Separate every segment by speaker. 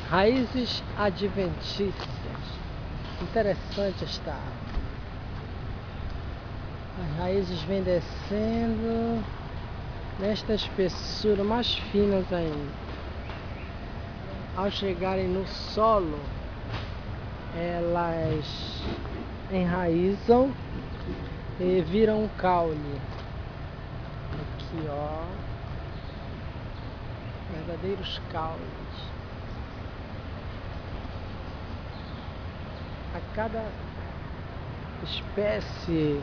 Speaker 1: Raízes adventícias. Interessante esta árvore. As raízes vêm descendo nesta espessura, mais finas ainda. Ao chegarem no solo, elas enraizam e viram um caule. Aqui, ó, verdadeiros caules. A cada espécie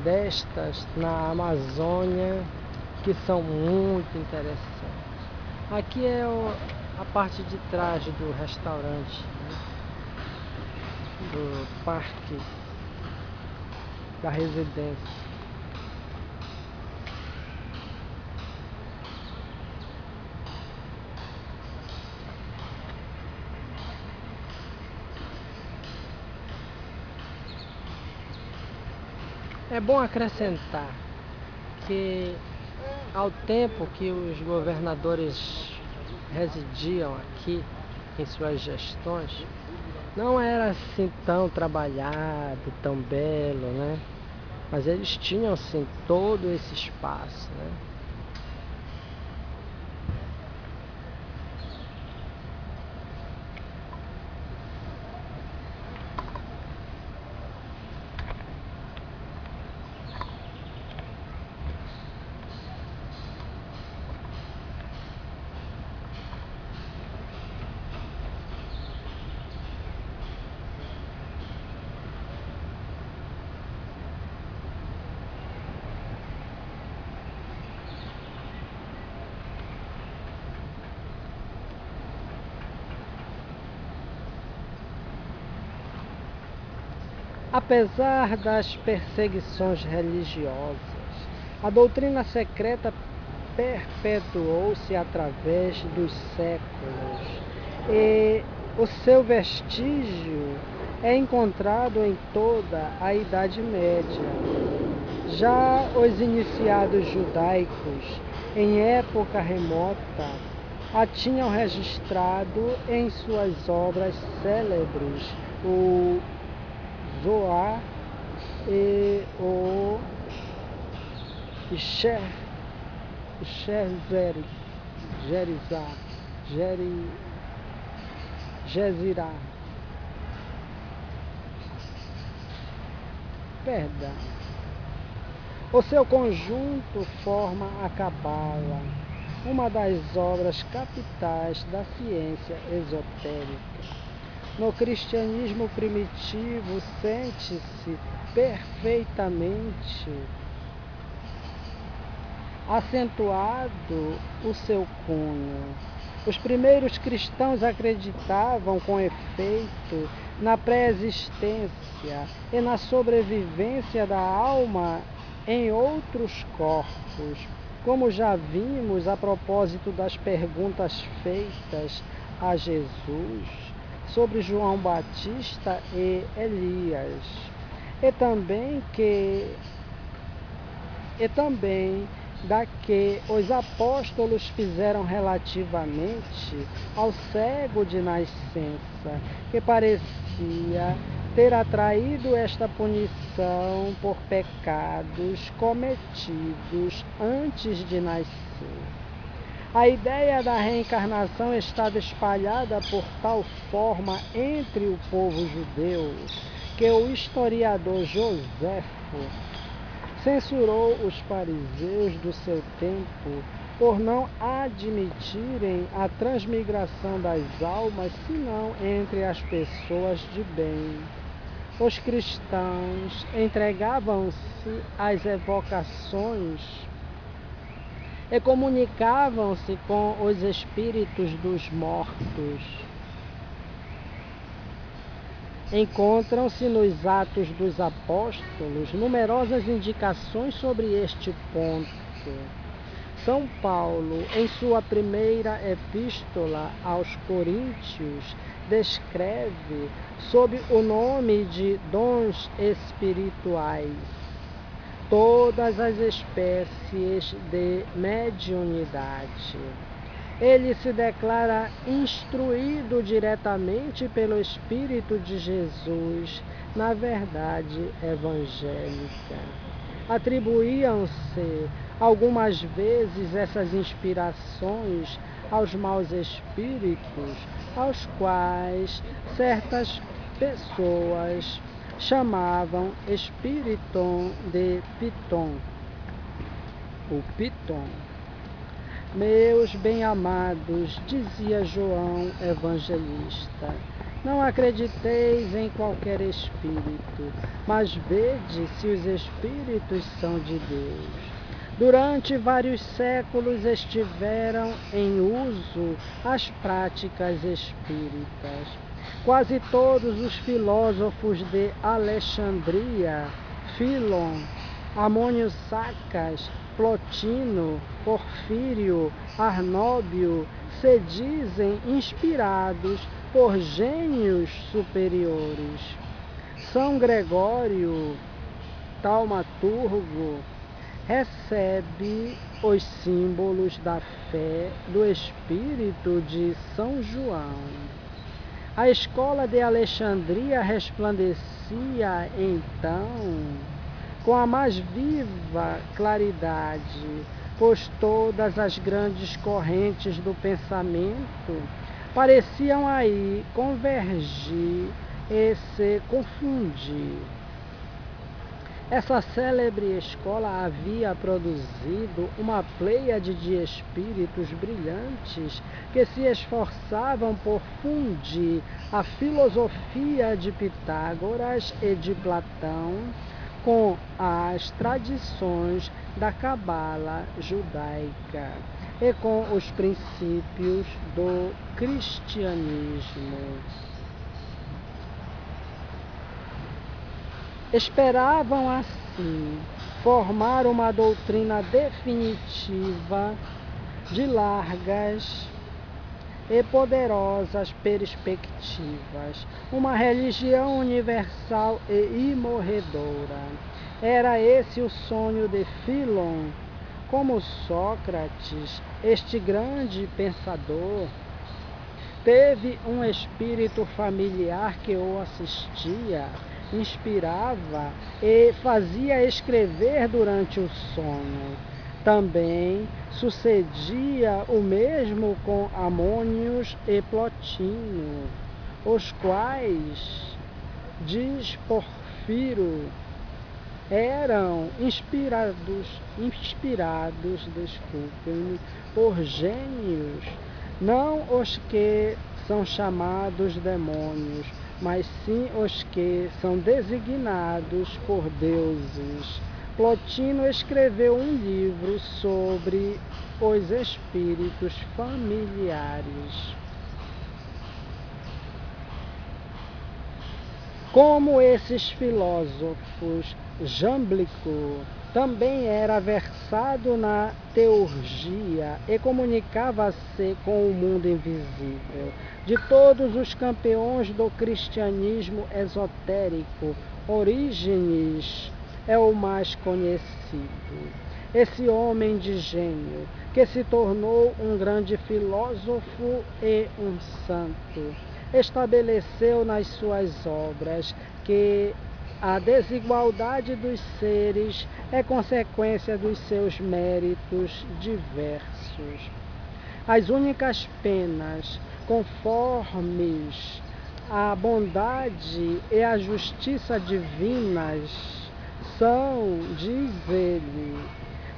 Speaker 1: destas na Amazônia que são muito interessantes. Aqui é a parte de trás do restaurante, né? Do parque da residência. É bom acrescentar que ao tempo que os governadores residiam aqui em suas gestões, não era assim tão trabalhado, tão belo, né? Mas eles tinham sim todo esse espaço, né? Apesar das perseguições religiosas, a doutrina secreta perpetuou-se através dos séculos e o seu vestígio é encontrado em toda a Idade Média. Já os iniciados judaicos, em época remota, a tinham registrado em suas obras célebres, o Zohar e o Gezirah. Perdão. O seu conjunto forma a Cabala, uma das obras capitais da ciência esotérica. No cristianismo primitivo sente-se perfeitamente acentuado o seu cunho. Os primeiros cristãos acreditavam com efeito na pré-existência e na sobrevivência da alma em outros corpos, como já vimos a propósito das perguntas feitas a Jesus sobre João Batista e Elias, e também da que os apóstolos fizeram relativamente ao cego de nascença, que parecia ter atraído esta punição por pecados cometidos antes de nascer. A ideia da reencarnação estava espalhada por tal forma entre o povo judeu que o historiador Joséfo censurou os fariseus do seu tempo por não admitirem a transmigração das almas senão entre as pessoas de bem. Os cristãos entregavam-se às evocações e comunicavam-se com os espíritos dos mortos. Encontram-se nos Atos dos Apóstolos numerosas indicações sobre este ponto. São Paulo, em sua primeira epístola aos Coríntios, descreve sob o nome de dons espirituais todas as espécies de mediunidade. ele se declara instruído diretamente pelo Espírito de Jesus na verdade evangélica. Atribuíam-se algumas vezes essas inspirações aos maus espíritos, aos quais certas pessoas chamavam Espiriton de Piton, o Piton. Meus bem-amados, dizia João Evangelista, não acrediteis em qualquer espírito, mas vede se os espíritos são de Deus. Durante vários séculos estiveram em uso as práticas espíritas. Quase todos os filósofos de Alexandria, Filon, Amônio Sacas, Plotino, Porfírio, Arnóbio, se dizem inspirados por gênios superiores. São Gregório, taumaturgo, recebe os símbolos da fé do Espírito de São João. A escola de Alexandria resplandecia, então, com a mais viva claridade, pois todas as grandes correntes do pensamento pareciam aí convergir e se confundir. Essa célebre escola havia produzido uma pleiade de espíritos brilhantes que se esforçavam por fundir a filosofia de Pitágoras e de Platão com as tradições da cabala judaica e com os princípios do cristianismo. Esperavam assim formar uma doutrina definitiva de largas e poderosas perspectivas, uma religião universal e imorredora. Era esse o sonho de Filon. Como Sócrates, este grande pensador teve um espírito familiar que o assistia, inspirava e fazia escrever durante o sono. Também sucedia o mesmo com Amônios e Plotino, os quais, diz Porfírio, eram inspirados, desculpem-me, por gênios, não os que são chamados demônios, mas sim os que são designados por deuses. Plotino escreveu um livro sobre os espíritos familiares. Como esses filósofos, Jámblico também era versado na teurgia e comunicava-se com o mundo invisível. De todos os campeões do cristianismo esotérico, Orígenes é o mais conhecido. Esse homem de gênio, que se tornou um grande filósofo e um santo, estabeleceu nas suas obras que a desigualdade dos seres é consequência dos seus méritos diversos. As únicas penas conformes à bondade e à justiça divinas são, diz ele,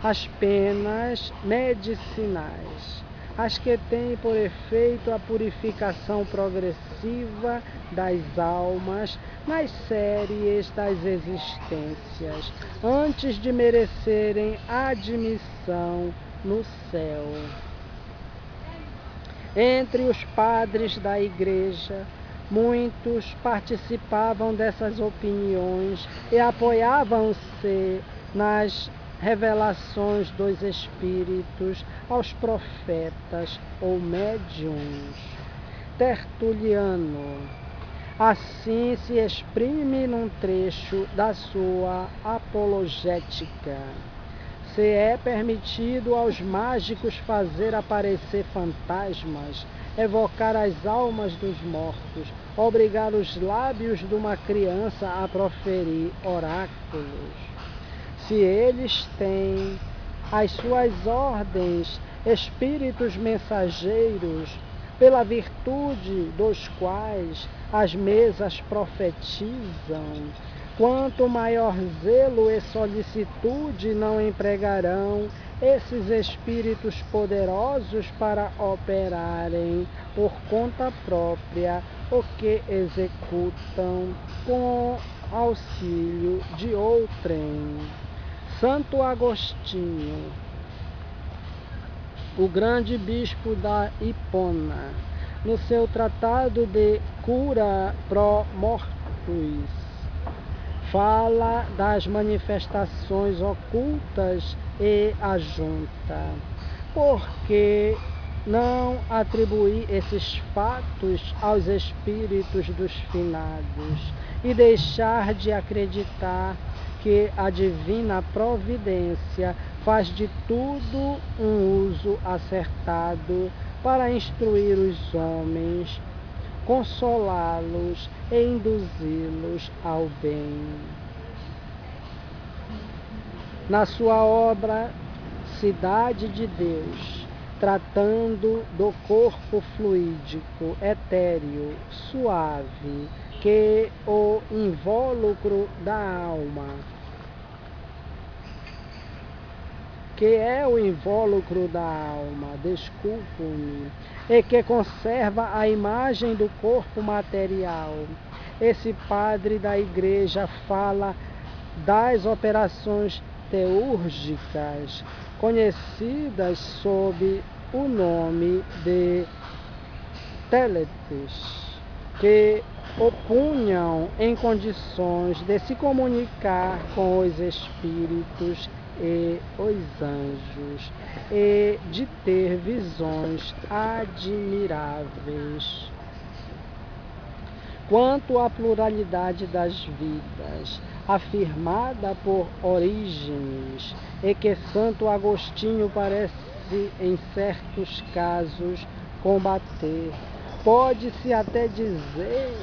Speaker 1: as penas medicinais, as que têm por efeito a purificação progressiva das almas nas séries das existências, antes de merecerem admissão no céu. Entre os padres da Igreja, muitos participavam dessas opiniões e apoiavam-se nas revelações dos espíritos aos profetas ou médiuns. Tertuliano assim se exprime num trecho da sua apologética.
Speaker 2: se é permitido aos mágicos fazer aparecer fantasmas, evocar as almas dos mortos, obrigar os lábios de uma criança a proferir oráculos. Se eles têm as suas ordens, espíritos mensageiros, pela virtude dos quais as mesas profetizam, quanto maior zelo e solicitude não empregarão esses espíritos poderosos para operarem por conta própria o que executam com auxílio de outrem. Santo Agostinho, o grande bispo da Hipona, no seu tratado de Cura pro Mortuis, fala das manifestações ocultas e ajunta: por que não atribuir esses fatos aos espíritos dos finados e deixar de acreditar que a divina providência faz de tudo um uso acertado para instruir os homens, consolá-los e induzi-los ao bem? Na sua obra Cidade de Deus, tratando do corpo fluídico, etéreo, suave, que o invólucro da alma, que é o invólucro da alma, desculpo-me, e que conserva a imagem do corpo material. Esse padre da igreja fala das operações teúrgicas, conhecidas sob o nome de teletes, que opunham em condições de se comunicar com os espíritos e os anjos e de ter visões admiráveis. Quanto à pluralidade das vidas, afirmada por Orígenes, e que Santo Agostinho parece, em certos casos, combater, pode-se até dizer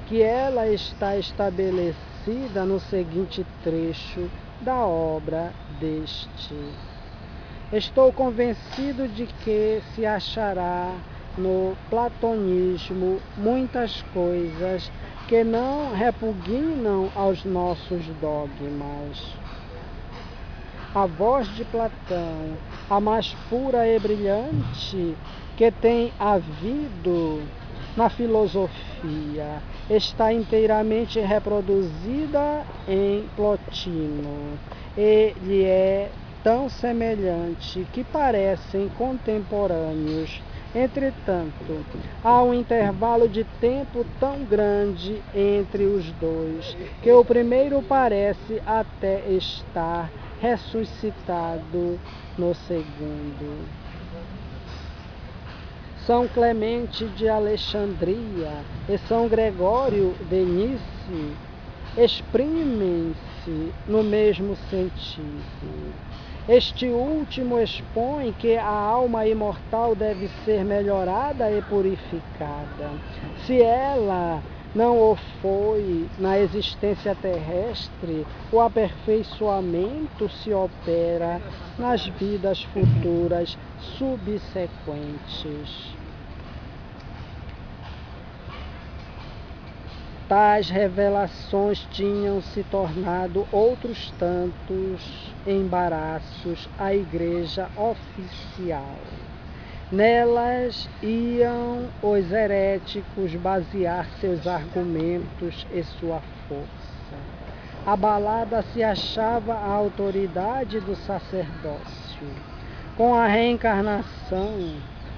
Speaker 2: que ela está estabelecida no seguinte trecho da obra deste: estou convencido de que se achará no platonismo muitas coisas que não repugnam aos nossos dogmas. A voz de Platão, a mais pura e brilhante que tem havido na filosofia, está inteiramente reproduzida em Plotino, e lhe é tão semelhante que parecem contemporâneos. Entretanto, há um intervalo de tempo tão grande entre os dois, que o primeiro parece até estar ressuscitado no segundo. São Clemente de Alexandria e São Gregório de Nice exprimem-se no mesmo sentido. Este último expõe que a alma imortal deve ser melhorada e purificada. Se ela não o foi na existência terrestre, o aperfeiçoamento se opera nas vidas futuras subsequentes. Tais revelações tinham se tornado outros tantos embaraços à igreja oficial. Nelas iam os heréticos basear seus argumentos e sua força. Abalada se achava a autoridade do sacerdócio. Com a reencarnação,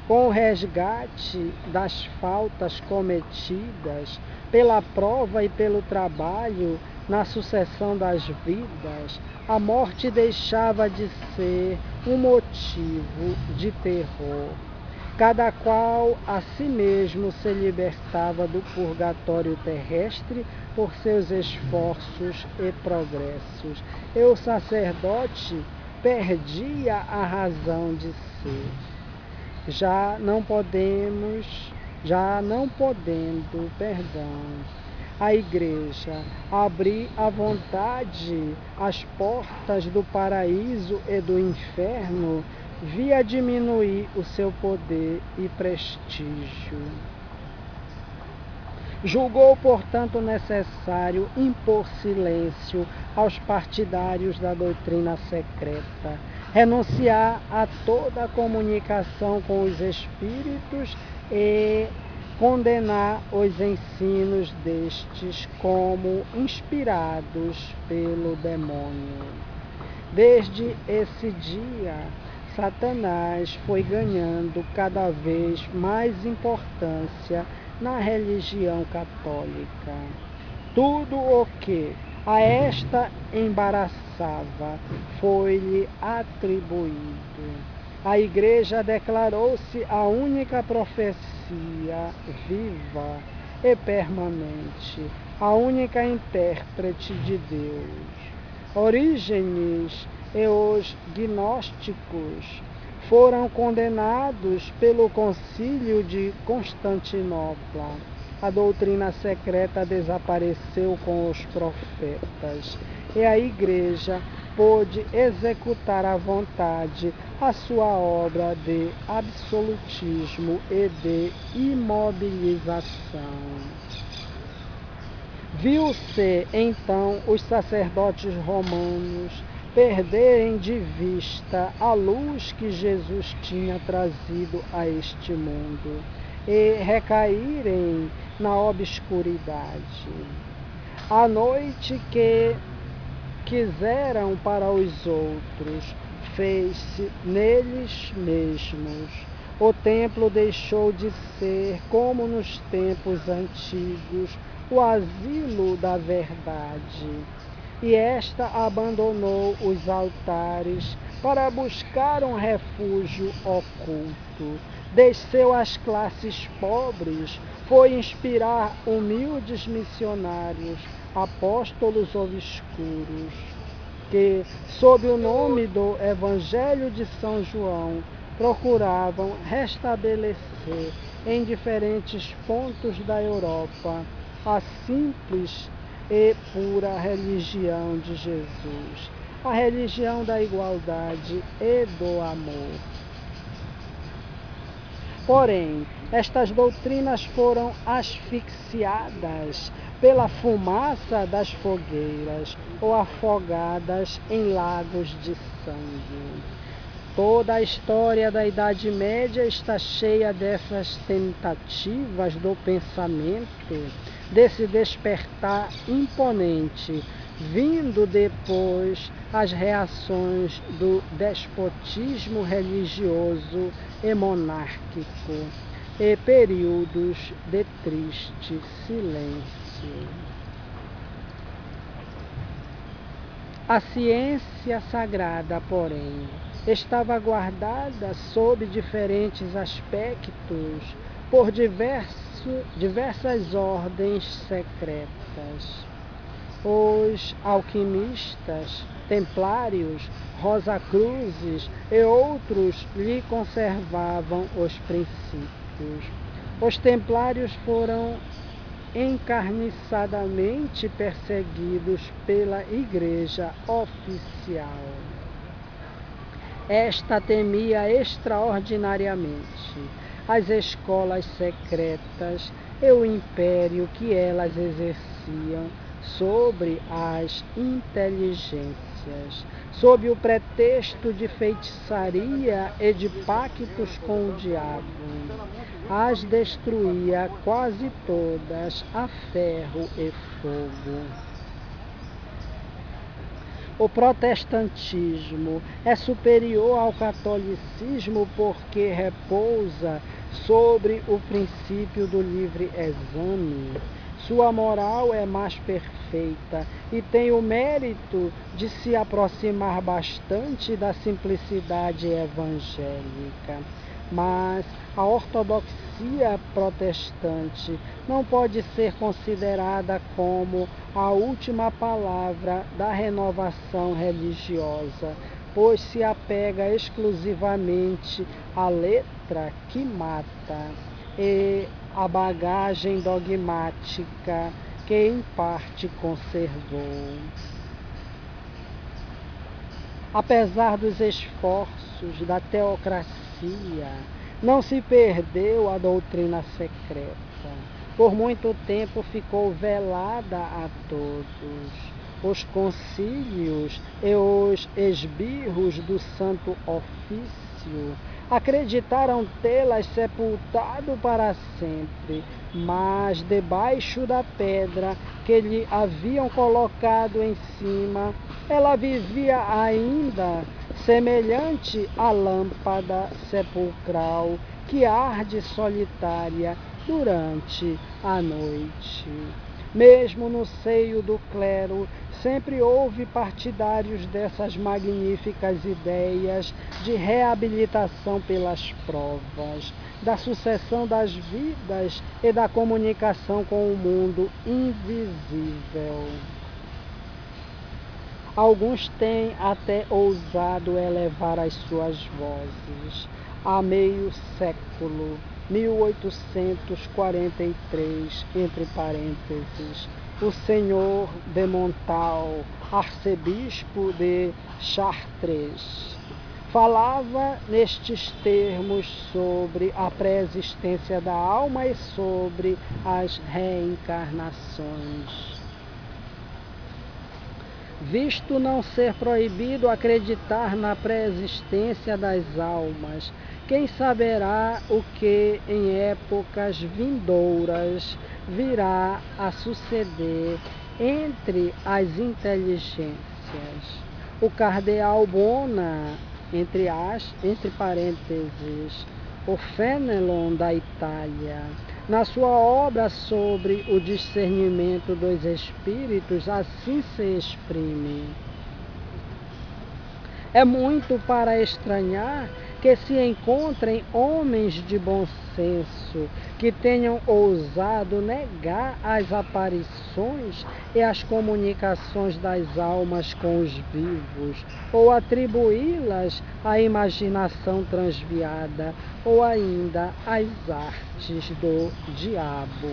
Speaker 2: com o resgate das faltas cometidas, pela prova e pelo trabalho na sucessão das vidas, a morte deixava de ser um motivo de terror. Cada qual a si mesmo se libertava do purgatório terrestre por seus esforços e progressos. E o sacerdote perdia a razão de ser. Já não podendo, a Igreja abrir à vontade as portas do paraíso e do inferno, via diminuir o seu poder e prestígio. Julgou, portanto, necessário impor silêncio aos partidários da doutrina secreta, renunciar a toda comunicação com os espíritos e condenar os ensinos destes como inspirados pelo demônio. Desde esse dia, Satanás foi ganhando cada vez mais importância na religião católica. Tudo o que a esta embaraçava foi-lhe atribuído. A Igreja declarou-se a única profecia viva e permanente, a única intérprete de Deus. Orígenes e os gnósticos foram condenados pelo Concílio de Constantinopla. A doutrina secreta desapareceu com os profetas e a Igreja pôde executar à vontade a sua obra de absolutismo e de imobilização. Viu-se então os sacerdotes romanos perderem de vista a luz que Jesus tinha trazido a este mundo e recaírem na obscuridade. A noite que quiseram para os outros fez-se neles mesmos. O templo deixou de ser, como nos tempos antigos, o asilo da verdade. E esta abandonou os altares para buscar um refúgio oculto. Desceu às classes pobres, foi inspirar humildes missionários, apóstolos obscuros, que, sob o nome do Evangelho de São João, procuravam restabelecer em diferentes pontos da Europa a simples e pura religião de Jesus, a religião da igualdade e do amor. Porém, estas doutrinas foram asfixiadas pela fumaça das fogueiras ou afogadas em lagos de sangue. Toda a história da Idade Média está cheia dessas tentativas do pensamento, desse despertar imponente, vindo depois as reações do despotismo religioso e monárquico, e períodos de triste silêncio. A ciência sagrada, porém, estava guardada sob diferentes aspectos por diversas ordens secretas. Os alquimistas, templários, rosacruzes e outros lhe conservavam os princípios. Os templários foram encarniçadamente perseguidos pela Igreja oficial. Esta temia extraordinariamente as escolas secretas e o império que elas exerciam sobre as inteligências, sob o pretexto de feitiçaria e de pactos com o diabo. As destruía quase todas a ferro e fogo. O protestantismo é superior ao catolicismo porque repousa sobre o princípio do livre exame. Sua moral é mais perfeita e tem o mérito de se aproximar bastante da simplicidade evangélica. Mas a ortodoxia protestante não pode ser considerada como a última palavra da renovação religiosa, pois se apega exclusivamente à letra que mata e à bagagem dogmática que em parte conservou. Apesar dos esforços da teocracia, não se perdeu a doutrina secreta. Por muito tempo ficou velada a todos. Os concílios e os esbirros do Santo Ofício acreditaram tê-las sepultado para sempre, mas debaixo da pedra que lhe haviam colocado em cima, ela vivia ainda, semelhante à lâmpada sepulcral que arde solitária durante a noite. Mesmo no seio do clero, sempre houve partidários dessas magníficas ideias de reabilitação pelas provas, da sucessão das vidas e da comunicação com o mundo invisível. Alguns têm até ousado elevar as suas vozes. Há meio século, 1843, entre parênteses, o senhor de Montal, arcebispo de Chartres, falava nestes termos sobre a pré-existência da alma e sobre as reencarnações. Visto não ser proibido acreditar na pré-existência das almas, quem saberá o que em épocas vindouras virá a suceder entre as inteligências. O cardeal Bona, entre parênteses, o Fenelon da Itália, na sua obra sobre o discernimento dos espíritos, assim se exprime: é muito para estranhar que se encontrem homens de bom senso que tenham ousado negar as aparições e as comunicações das almas com os vivos, ou atribuí-las à imaginação transviada, ou ainda às artes do diabo.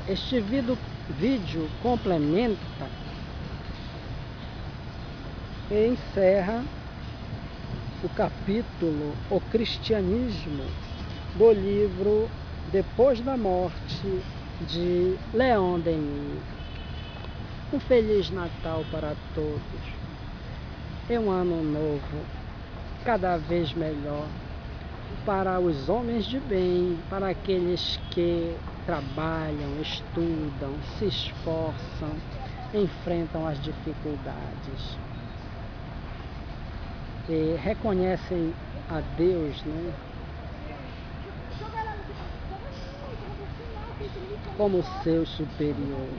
Speaker 2: Este vídeo complementa e encerra o capítulo O Cristianismo do livro Depois da Morte, de Leon Denis. Um Feliz Natal para todos e um ano novo cada vez melhor para os homens de bem, para aqueles que trabalham, estudam, se esforçam, enfrentam as dificuldades e reconhecem a Deus, né, como seu superior.